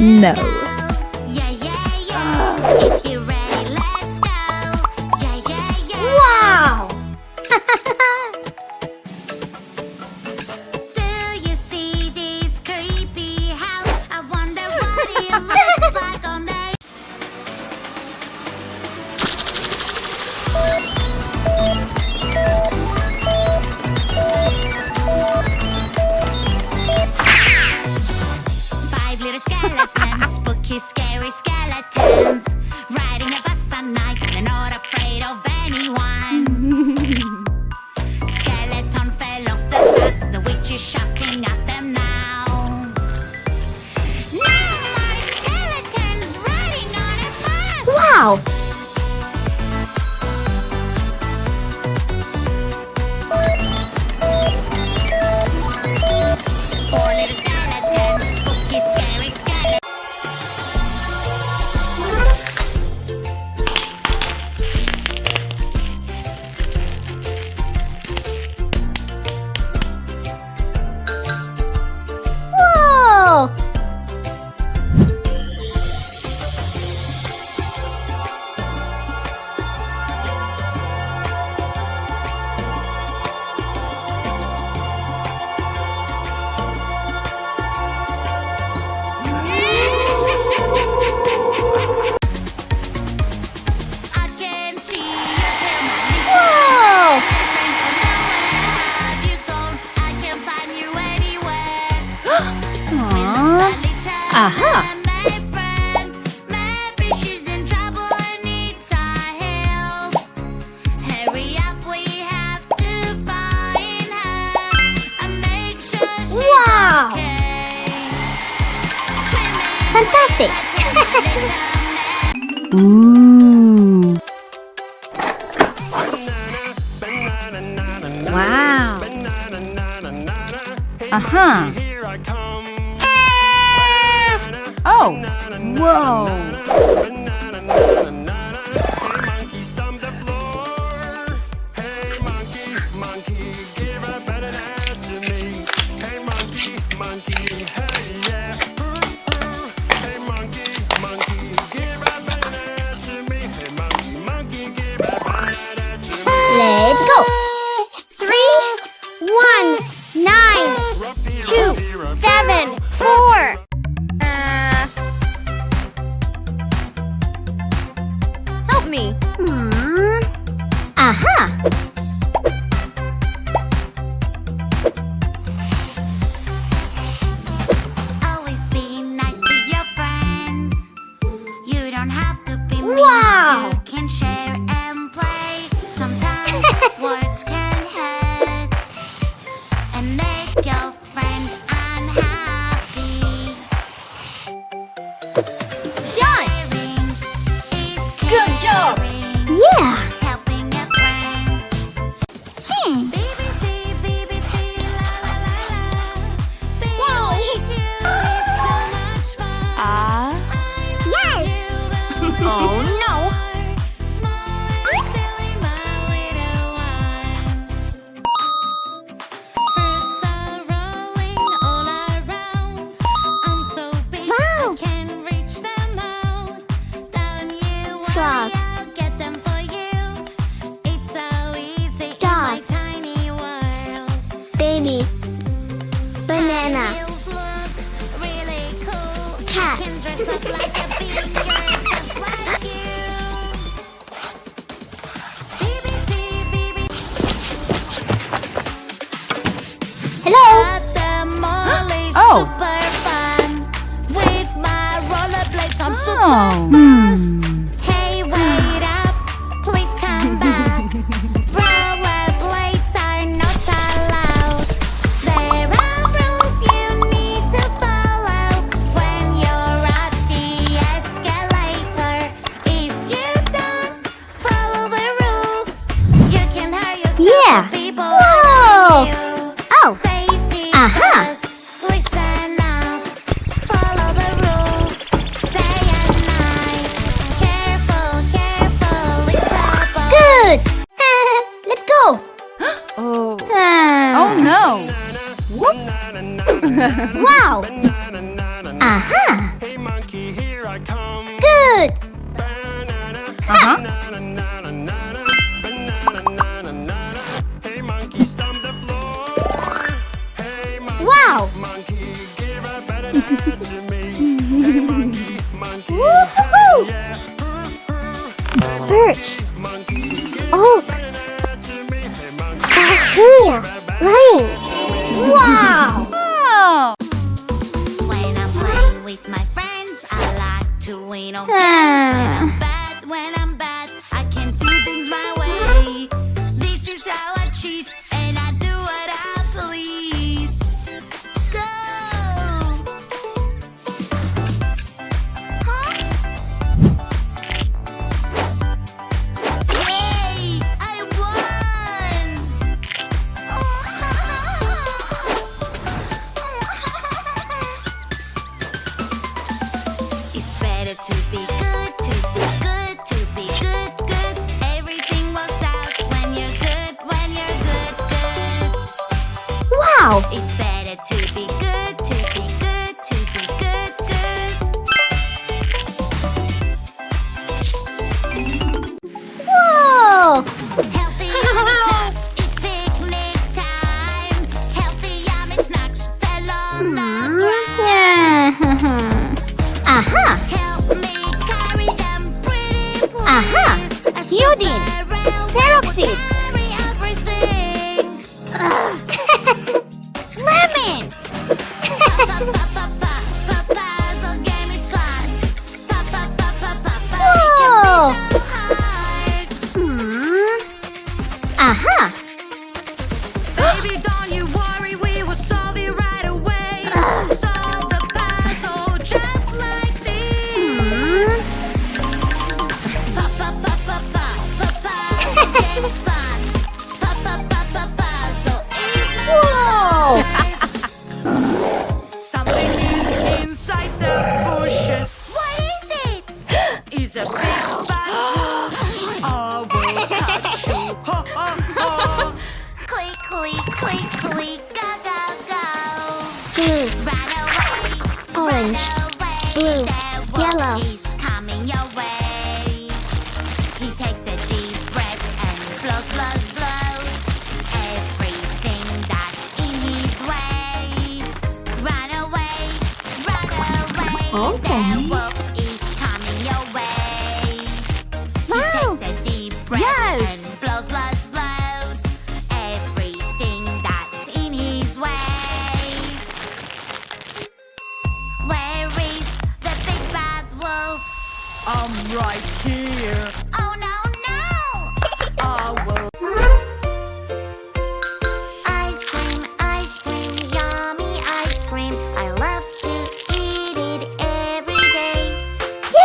No. If you're ready, let's go. Wow! Do you see this creepy house? I wonder what it looks like on the five little skeletons, spooky, scary skeletons, riding a bus at night. They're not afraid of anyone. Skeleton fell off the bus. The witch is shouting at them now. No more skeletons riding on a bus. Wow! Four little skeletons, spooky, scary skeletons. Whoa! I can see you. Whoa! Have you gone? I can find you anywhere. Aww. Aha! My friend, maybe she's in trouble and needs our help. Hurry up, we have to find her and make sure she's Wow! okay. Swimming Fantastic! Ooh. Wow. Uh-huh. Oh. Whoa. Let's go! 3, 1, 9, 2, 7, 4. Help me. Aha! Always be nice to your friends. You don't have to be mean. Wow. You can share and play. Sometimes words can hurt and make your friend unhappy. Sharing is Good job. caring. Yeah! Helping a friend. BBC, BBC, la la la la. Being with you is so much fun. Yes! Oh no! Smile, silly, my little one. Fruits are rolling all around. I'm so big Wow. I can reach them out. Don't you worry, Frog. I'll get them for you. It's so easy in my Dog. tiny world. Baby. Banana. Wheels look really cool. Cat. I can dress up like a big girl just like you. BBC, BBC. Hello? At the mall is Oh. super fun. With my rollerblades, I'm Oh. super fast. Hey, wait up, please come back. Rollerblades are not allowed. There are rules you need to follow when you're at the escalator. If you don't follow the rules, you can hurt yourself Yeah. or people Whoa. around you. Oh! Safety Aha. first. Listen up. Follow the rules. Day and night. Careful, careful. It's trouble. Good! Let's go! Oh. Ah. Oh no. Whoops. Wow! Aha! Woohoo! Birch. Oak. Bacteria. Lane. Wow! Oh. When I'm playing with my friends, I like to win on games. When I'm bad, I can do things my way. This is how I cheat, and I do what I please. Go! Huh? Yay! I won! It's better to be good, to be good, to be good, good. Everything works out when you're good, good. Wow! It's better to be good, to be good, to be good, good. Whoa! Healthy yummy snacks, it's picnic time. Healthy yummy snacks fell on the ground. Aha! Help me carry them pretty please. Aha! A Iodine. super railway Peroxide. will carry everything. Lemon! Puzzle game is fun. Whoa! It can be so hard. Aha! Baby, don't you worry, we will solve it right away. Solve the puzzle just like this. Puzzle game is fun. Puzzle is Whoa! Something is inside the bushes. What is it? Is a big bad wolf. I will catch you. Ha ha ha. Click, click, click, click, go, go, go. Blue, Run away, orange, run away. blue, The wolf yellow. is coming your way. He takes a deep breath and blows, blows, blows. Everything that's in his way. Run away, run away. Okay. The wolf is coming your way. He Wow. takes a deep breath Yes. and blows, blows, blows. Everything that's in his way. Where is the big bad wolf? I'm right here. Oh no, no! I will. Ice cream, yummy ice cream. I love to eat it every day.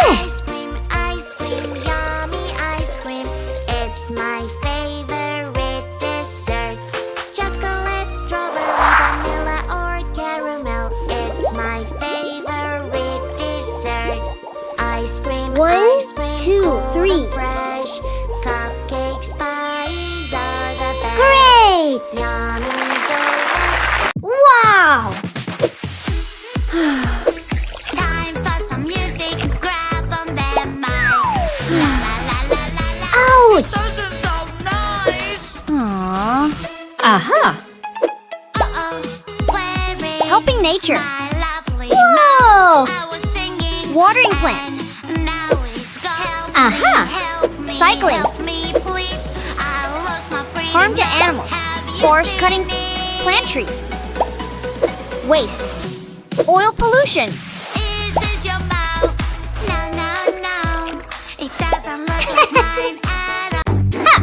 Yes! Ice cream, yummy ice cream. It's my favorite dessert. Chocolate, strawberry, vanilla, or caramel. It's my favorite dessert. Ice cream, One, ice cream, 2, cold 3. and fresh. Cupcakes, pies are the best. Great! Yummy donuts. Wow! Time for some music. Grab on the mic. La la la la la la. Ouch! Doesn't sound nice. Aww. Aha. Uh-oh, where is Helping nature. my lovely Whoa! mouth? I was singing Watering and plants. now it's gone. Aha. Help me, Cycling. help me, please. I lost my pretty Harm to mouth. animals. Have you Forest seen cutting. it? Plant trees. Waste. Oil pollution. Is this your mouth? No, no, no. It doesn't look like mine at all. Ha!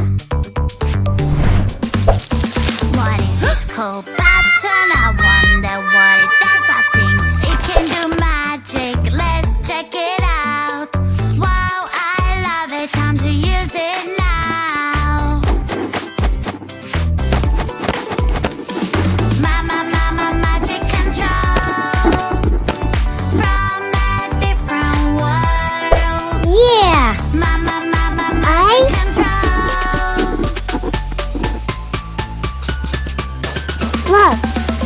What is this cool button? I wonder what it does. I think it can do magic. Let's check it out. Wow, I love it. Time to use it now. Mama, mama, magic control from a different world. Yeah! Mama, mama, I- magic control. Love.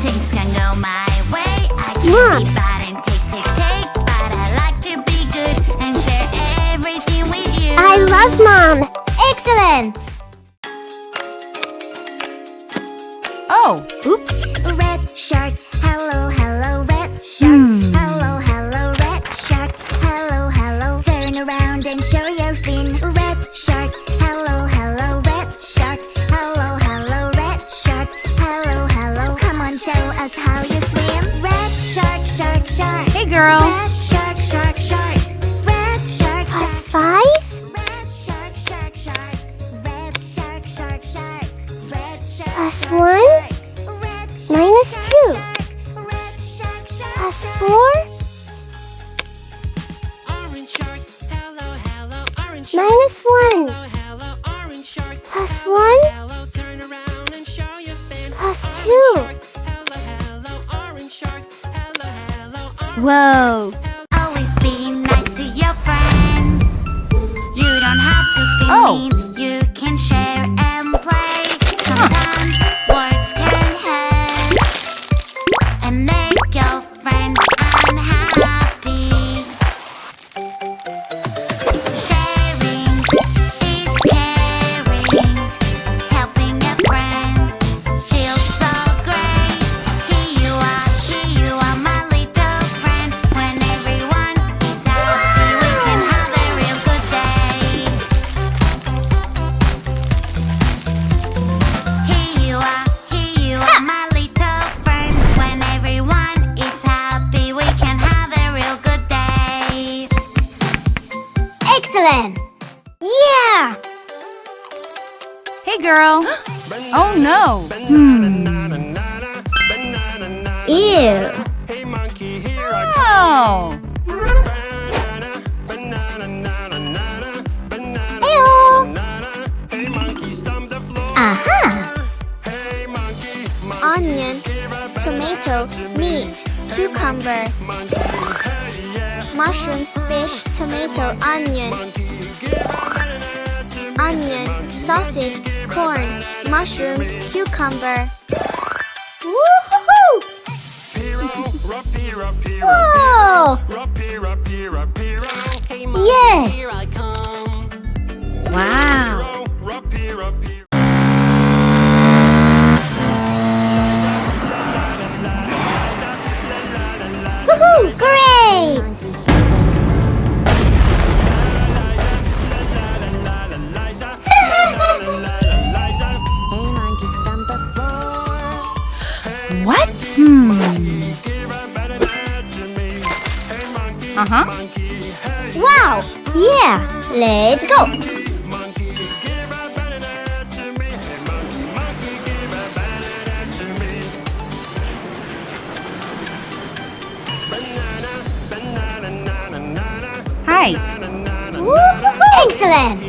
Things can go my way. I can Mom. be bad and take, but I like to be good and share everything with you. I love Mom. Excellent! Oh. Oops. Red shirt, hello, hello, red shirt. Hello, girl. Red shark, shark, shark. Red shark, Plus shark. 5? Red shark, shark, shark. Red shark, shark, shark. Red shark, Plus shark, 1? shark. Red shark, Minus shark, 2. shark. Red shark, shark, Plus shark. 4? Orange shark, hello, hello, orange shark. Minus 1. Hello, hello, orange shark. Plus Hello, 1? hello, turn around and show your fin. Plus Orange 2. shark, hello, hello, orange shark. Hello, hello, orange Whoa. Always be nice to your friends. You don't have to be Oh. mean. You can share and play. Sometimes words can hurt and make your friend unhappy. Sharing is caring. Helping a friend feels so great. Here you are, my little friend. When everyone is happy, we can have a real good day. Here you are, my little friend. When everyone is happy, we can have a real good day. Excellent! Yeah! Hey, girl. Oh, no. Ew! Hey monkey, here I Oh. banana, banana, nana, nana, banana, Ew! nana. Hey monkey, stomp the floor. Aha! Hey monkey, monkey, Onion, give a tomato, meat, cucumber, monkey, hey yeah, mushrooms, fish, tomato, onion, onion, sausage, corn, mushrooms, cucumber. Woohoo! Piro, piro, piro, Whoa! piro, piro, piro. Hey monkey, Yes! here I come. Wow. Piro, piro. Woohoo! Great! What? Uh-huh. Wow! Yeah! Let's go! Hi. Excellent!